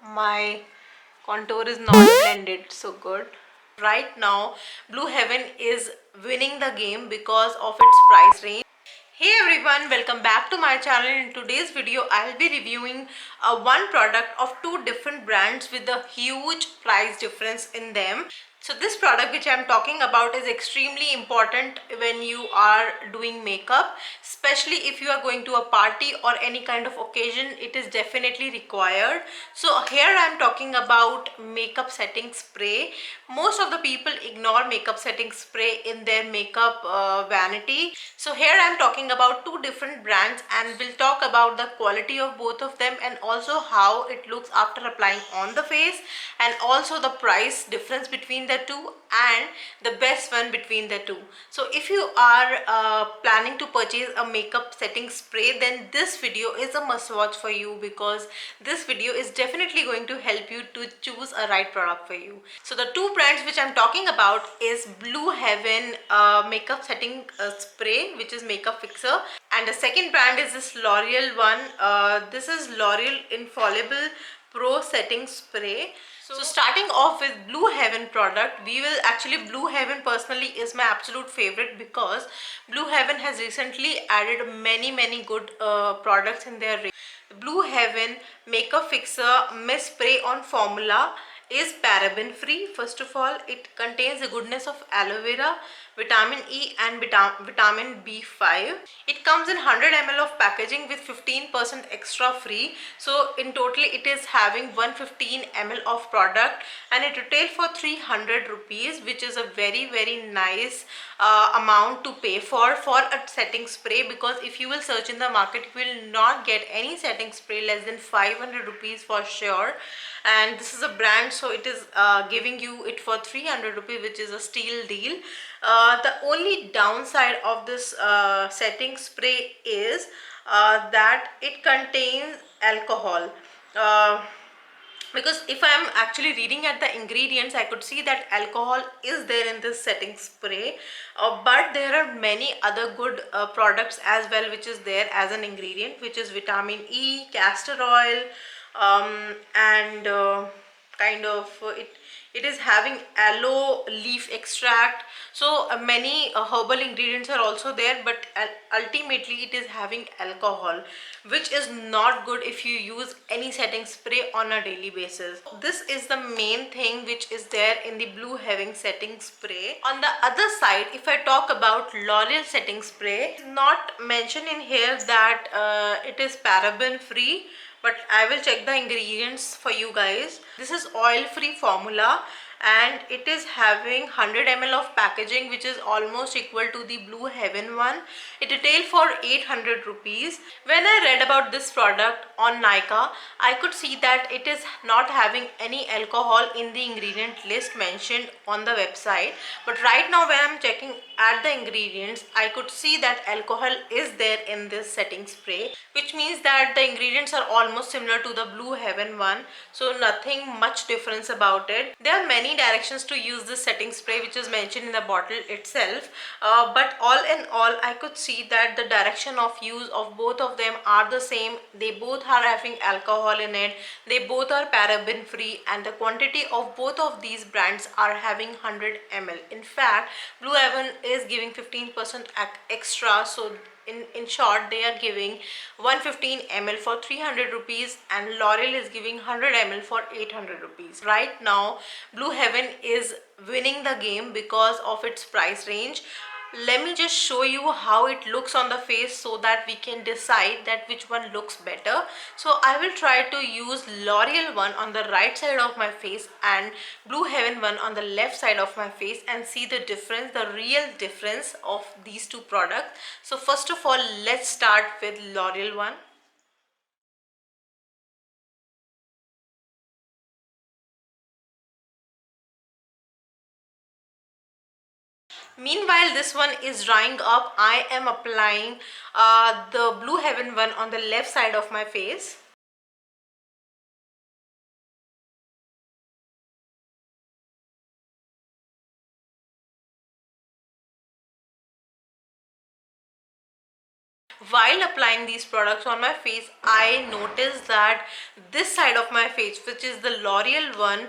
My contour is not blended so good. Right now, Blue Heaven is winning the game because of its price range. Hey everyone, welcome back to my channel. In today's video, I'll be reviewing one product of two different brands with a huge price difference in them. So this product which I'm talking about is extremely important when you are doing makeup, especially if you are going to a party or any kind of occasion. It is definitely required. So here I'm talking about makeup setting spray. Most of the people ignore makeup setting spray in their makeup vanity. So here I'm talking about two different brands, and we'll talk about the quality of both of them and also how it looks after applying on the face, and also the price difference between the two and the best one between the two. So if you are planning to purchase a makeup setting spray, then this video is a must watch for you, because this video is definitely going to help you to choose a right product for you. So the two brands which I'm talking about is Blue Heaven makeup setting spray, which is makeup fixer, and the second brand is this L'Oreal one. This is L'Oreal Infallible Pro Setting Spray. So starting off with Blue Heaven product, Blue Heaven personally is my absolute favorite, because Blue Heaven has recently added many good products in their range. The Blue Heaven Makeup Fixer Mist Spray on Formula is paraben free. First of all, it contains the goodness of aloe vera, vitamin E and vitamin B5. It comes in 100 ml of packaging with 15% extra free. So in total it is having 115 ml of product, and it retail for 300 rupees, which is a very nice amount to pay for a setting spray, because if you will search in the market, you will not get any setting spray less than 500 rupees for sure. And this is a brand, so it is giving you it for 300 rupees, which is a steal deal. The only downside of this setting spray is that it contains alcohol. Because if I am actually reading at the ingredients, I could see that alcohol is there in this setting spray, but there are many other good products as well which is there as an ingredient, which is vitamin E, castor oil, and kind of it is having aloe leaf extract. So many herbal ingredients are also there, but ultimately it is having alcohol, which is not good if you use any setting spray on a daily basis. This is the main thing which is there in the Blue Heaven setting spray. On the other side, if I talk about L'Oreal setting spray, it's not mentioned in here that it is paraben free, but I will check the ingredients for you guys. This is oil free formula, and it is having 100 ml of packaging, which is almost equal to the Blue Heaven one. It retailed for 800 rupees. When I read about this product on Nykaa, I could see that it is not having any alcohol in the ingredient list mentioned on the website, but right now when I'm checking at the ingredients, I could see that alcohol is there in this setting spray, which means that the ingredients are almost similar to the Blue Heaven one, so nothing much difference about it. There are many directions to use this setting spray, which is mentioned in the bottle itself, but all in all, I could see that the direction of use of both of them are the same. They both are having alcohol in it, they both are paraben free, and the quantity of both of these brands are having 100 ml. In fact, Blue Heaven is giving 15% extra, so in short, they are giving 115 ml for 300 rupees, and L'Oreal is giving 100 ml for 800 rupees. Right now, Blue Heaven is winning the game because of its price range. Let me just show you how it looks on the face so that we can decide that which one looks better. So I will try to use L'Oreal one on the right side of my face and Blue Heaven one on the left side of my face, and see the difference, the real difference of these two products. So first of all, let's start with L'Oreal one. Meanwhile, this one is drying up. I am applying the Blue Heaven one on the left side of my face. while applying these products on my face, I noticed that this side of my face, which is the L'Oreal one,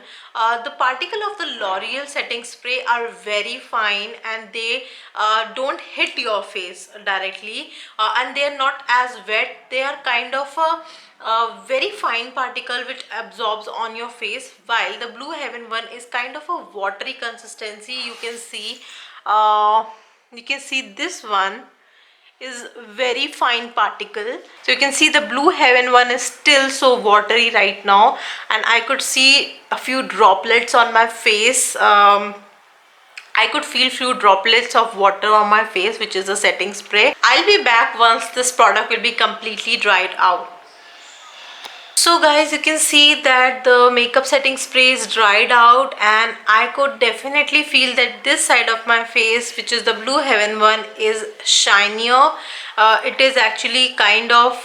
the particle of the L'Oreal setting spray are very fine, and they don't hit your face directly, and they are not as wet. They are kind of a very fine particle which absorbs on your face, while the Blue Heaven one is kind of a watery consistency. Uh, you can see this one is very fine particle. So you can see the Blue Heaven one is still so watery right now, and I could see a few droplets on my face. I could feel few droplets of water on my face, which is a setting spray. I'll be back once this product will be completely dried out. So guys, you can see that the makeup setting spray is dried out, and I could definitely feel that this side of my face, which is the Blue Heaven one, is shinier. It is actually kind of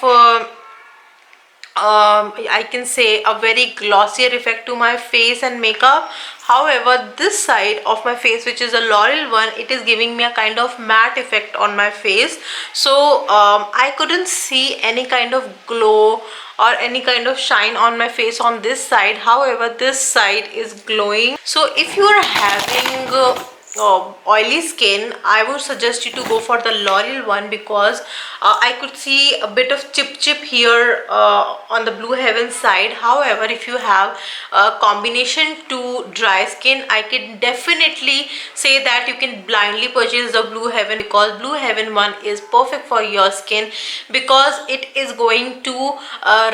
I can say a very glossier effect to my face and makeup. However, this side of my face, which is a L'Oreal one, it is giving me a kind of matte effect on my face. So I couldn't see any kind of glow or any kind of shine on my face on this side. However, this side is glowing. So if you are having oily skin, I would suggest you to go for the L'Oreal one, because I could see a bit of chip here on the Blue Heaven side. However, if you have a combination to dry skin, I can definitely say that you can blindly purchase the Blue Heaven, because Blue Heaven one is perfect for your skin, because it is going to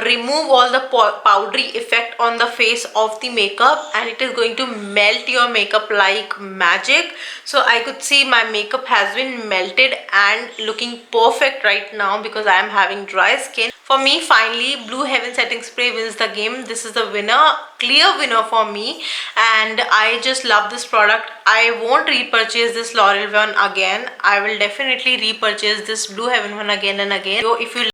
remove all the powdery effect on the face of the makeup, and it is going to melt your makeup like magic. So I could see my makeup has been melted and looking perfect right now, because I am having dry skin. For me, finally, Blue Heaven setting spray wins the game. This is the winner, clear winner for me, and I just love this product. I won't repurchase this L'Oreal one again. I will definitely repurchase this Blue Heaven one again and again. So if you